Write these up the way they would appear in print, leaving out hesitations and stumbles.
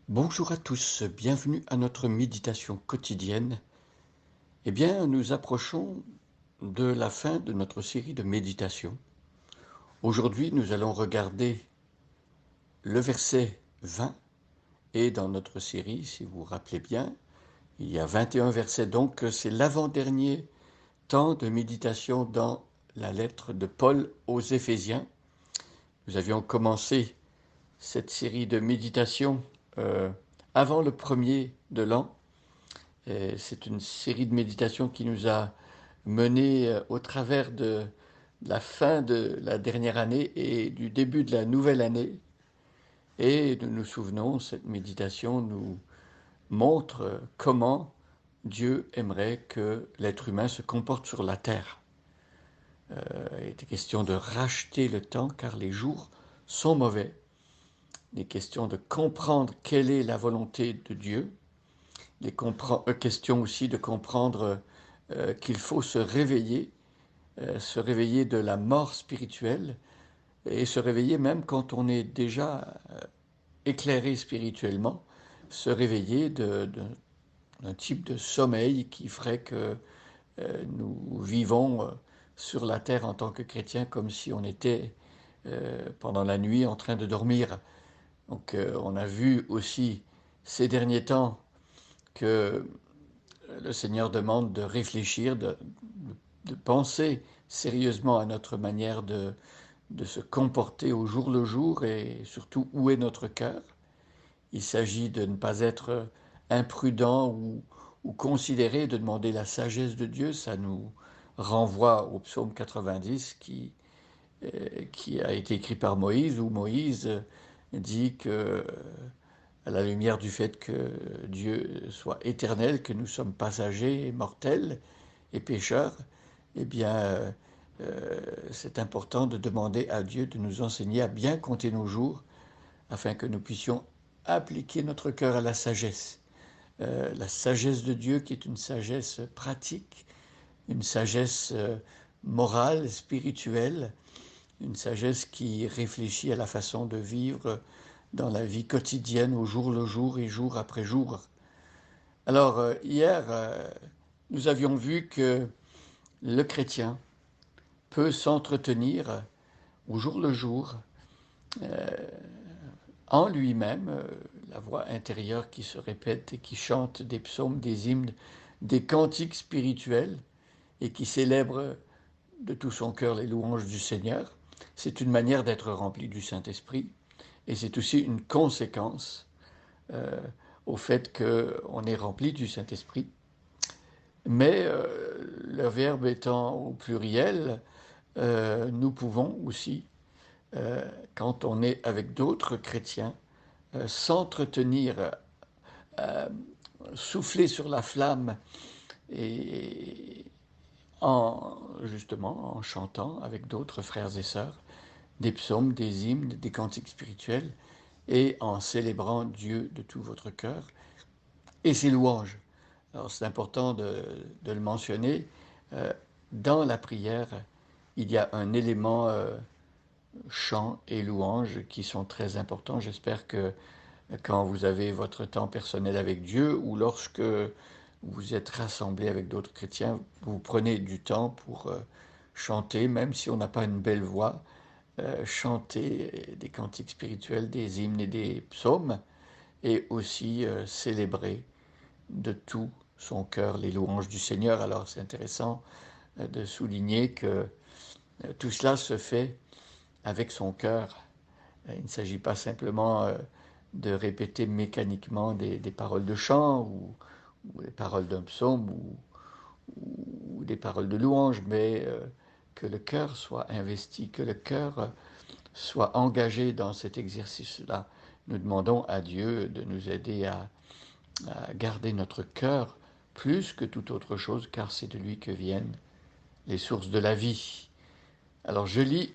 Bonjour à tous, bienvenue à notre méditation quotidienne. Eh bien, nous approchons de la fin de notre série de méditation. Aujourd'hui, nous allons regarder le verset 20 et dans notre série, si vous vous rappelez bien, il y a 21 versets, donc c'est l'avant-dernier temps de méditation dans la lettre de Paul aux Éphésiens. Nous avions commencé cette série de méditation avant le premier de l'an. C'est une série de méditations qui nous a menés au travers de la fin de la dernière année et du début de la nouvelle année. Et nous nous souvenons, cette méditation nous montre comment Dieu aimerait que l'être humain se comporte sur la terre. Il était question de racheter le temps car les jours sont mauvais. Il est question de comprendre quelle est la volonté de Dieu. Il est question aussi de comprendre qu'il faut se réveiller de la mort spirituelle et se réveiller même quand on est déjà éclairé spirituellement, se réveiller d'un type de sommeil qui ferait que nous vivons sur la terre en tant que chrétiens comme si on était pendant la nuit en train de dormir. Donc on a vu aussi ces derniers temps que le Seigneur demande de réfléchir, de penser sérieusement à notre manière de se comporter au jour le jour et surtout où est notre cœur. Il s'agit de ne pas être imprudent ou considérer, de demander la sagesse de Dieu. Ça nous renvoie au psaume 90 qui a été écrit par Moïse, où Moïse dit que, à la lumière du fait que Dieu soit éternel, que nous sommes passagers, mortels et pécheurs, eh bien, c'est important de demander à Dieu de nous enseigner à bien compter nos jours afin que nous puissions appliquer notre cœur à la sagesse de Dieu qui est une sagesse pratique, une sagesse morale, spirituelle, une sagesse qui réfléchit à la façon de vivre dans la vie quotidienne, au jour le jour et jour après jour. Alors, hier, nous avions vu que le chrétien peut s'entretenir au jour le jour en lui-même, la voix intérieure qui se répète et qui chante des psaumes, des hymnes, des cantiques spirituels et qui célèbre de tout son cœur les louanges du Seigneur. C'est une manière d'être rempli du Saint-Esprit et c'est aussi une conséquence euh, au fait qu'on est rempli du Saint-Esprit. Mais le verbe étant au pluriel, nous pouvons aussi, quand on est avec d'autres chrétiens, s'entretenir, euh, souffler sur la flamme et justement en chantant avec d'autres frères et sœurs des psaumes, des hymnes, des cantiques spirituels et en célébrant Dieu de tout votre cœur et ses louanges. Alors c'est important de le mentionner. euh, dans la prière, il y a un élément chant et louange qui sont très importants. J'espère que quand vous avez votre temps personnel avec Dieu ou lorsque vous êtes rassemblés avec d'autres chrétiens, vous prenez du temps pour chanter, même si on n'a pas une belle voix, chanter des cantiques spirituels, des hymnes et des psaumes, et aussi célébrer de tout son cœur les louanges du Seigneur. Alors c'est intéressant de souligner que tout cela se fait avec son cœur. Il ne s'agit pas simplement de répéter mécaniquement des paroles de chant ou des paroles d'un psaume ou des paroles de louange, mais que le cœur soit investi, que le cœur soit engagé dans cet exercice-là. Nous demandons à Dieu de nous aider à garder notre cœur plus que toute autre chose, car c'est de lui que viennent les sources de la vie. Alors je lis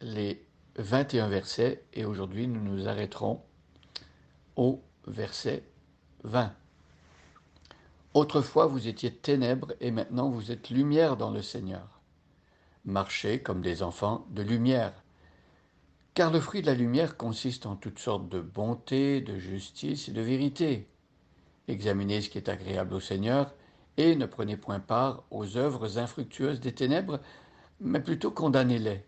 les 21 versets et aujourd'hui nous nous arrêterons au verset 20. Autrefois vous étiez ténèbres et maintenant vous êtes lumière dans le Seigneur. Marchez comme des enfants de lumière. Car le fruit de la lumière consiste en toutes sortes de bonté, de justice et de vérité. Examinez ce qui est agréable au Seigneur, et ne prenez point part aux œuvres infructueuses des ténèbres, mais plutôt condamnez-les.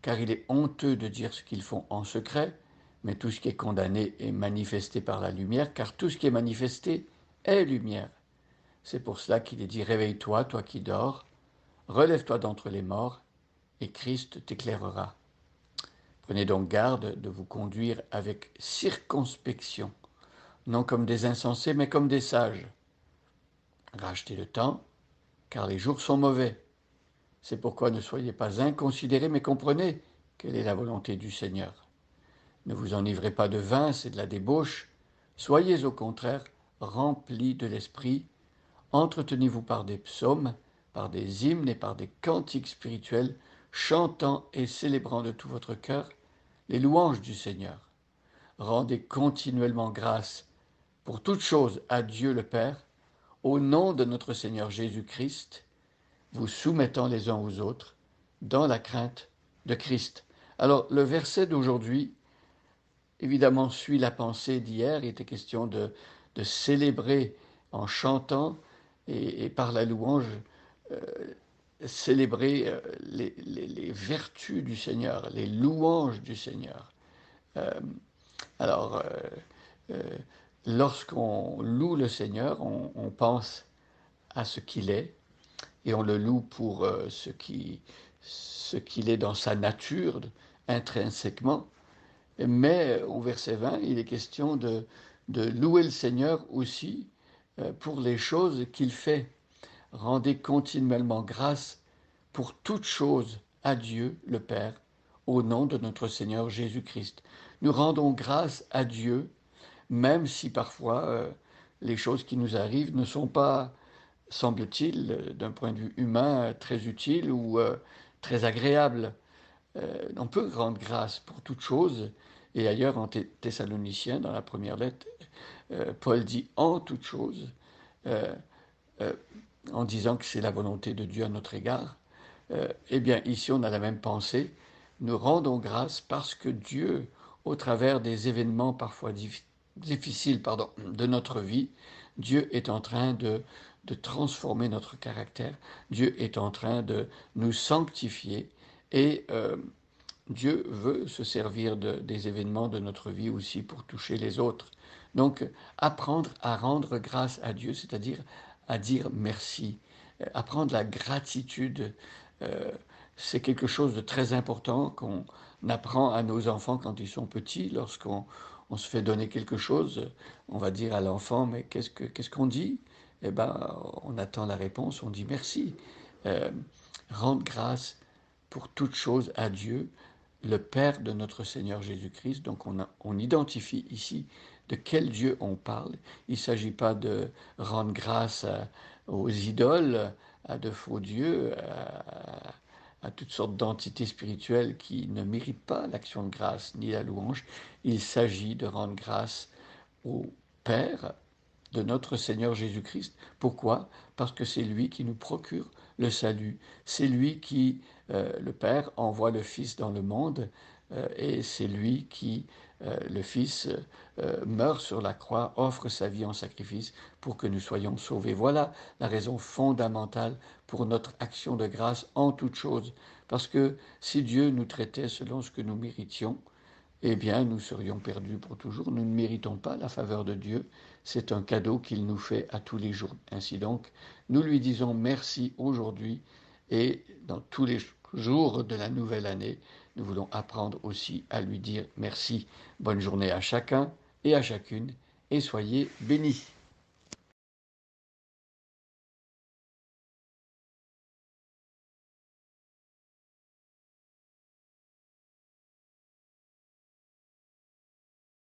Car il est honteux de dire ce qu'ils font en secret, mais tout ce qui est condamné est manifesté par la lumière, car tout ce qui est manifesté est lumière. C'est pour cela qu'il est dit: réveille-toi, toi qui dors, relève-toi d'entre les morts, et Christ t'éclairera. Prenez donc garde de vous conduire avec circonspection, non comme des insensés, mais comme des sages. Rachetez le temps, car les jours sont mauvais. C'est pourquoi ne soyez pas inconsidérés, mais comprenez quelle est la volonté du Seigneur. Ne vous enivrez pas de vin, c'est de la débauche. Soyez au contraire remplis de l'esprit. Entretenez-vous par des psaumes, par des hymnes et par des cantiques spirituels, chantant et célébrant de tout votre cœur les louanges du Seigneur. Rendez continuellement grâce pour toutes choses à Dieu le Père, au nom de notre Seigneur Jésus-Christ, vous soumettant les uns aux autres dans la crainte de Christ. Alors, le verset d'aujourd'hui, évidemment, suit la pensée d'hier. Il était question de célébrer en chantant et par la louange, euh, célébrer les vertus du Seigneur, les louanges du Seigneur. Euh, alors, euh, lorsqu'on loue le Seigneur, on pense à ce qu'il est, et on le loue pour ce qu'il est dans sa nature, intrinsèquement. Mais au verset 20, il est question de louer le Seigneur aussi pour les choses qu'il fait. Rendez continuellement grâce pour toutes choses à Dieu le Père, au nom de notre Seigneur Jésus-Christ. Nous rendons grâce à Dieu, même si parfois les choses qui nous arrivent ne sont pas, semble-t-il, d'un point de vue humain, très utiles ou très agréables. On peut rendre grâce pour toutes choses. Et ailleurs, en Thessaloniciens, dans la première lettre, Paul dit en toutes choses, euh, euh, en disant que c'est la volonté de Dieu à notre égard. Eh bien, ici, on a la même pensée. Nous rendons grâce parce que Dieu, au travers des événements parfois difficiles de notre vie, Dieu est en train de transformer notre caractère. Dieu est en train de nous sanctifier et Dieu veut se servir des événements de notre vie aussi pour toucher les autres. Donc, apprendre à rendre grâce à Dieu, c'est-à-dire à dire merci, apprendre la gratitude, euh, c'est quelque chose de très important qu'on apprend à nos enfants quand ils sont petits. Lorsqu'on se fait donner quelque chose, on va dire à l'enfant, mais qu'est-ce qu'on dit? Eh bien, on attend la réponse, on dit merci. Euh, Rendre grâce pour toute chose à Dieu, le Père de notre Seigneur Jésus-Christ. Donc on identifie ici de quel Dieu on parle. Il ne s'agit pas de rendre grâce aux idoles, à de faux dieux, à toutes sortes d'entités spirituelles qui ne méritent pas l'action de grâce ni la louange. Il s'agit de rendre grâce au Père de notre Seigneur Jésus-Christ. Pourquoi? Parce que c'est lui qui nous procure le salut. C'est lui qui, le Père, envoie le Fils dans le monde et c'est lui qui, le Fils, meurt sur la croix, offre sa vie en sacrifice pour que nous soyons sauvés. Voilà la raison fondamentale pour notre action de grâce en toute chose. Parce que si Dieu nous traitait selon ce que nous méritions, eh bien, nous serions perdus pour toujours. Nous ne méritons pas la faveur de Dieu. C'est un cadeau qu'il nous fait à tous les jours. Ainsi donc, nous lui disons merci aujourd'hui et dans tous les jours de la nouvelle année, nous voulons apprendre aussi à lui dire merci. Bonne journée à chacun et à chacune et soyez bénis.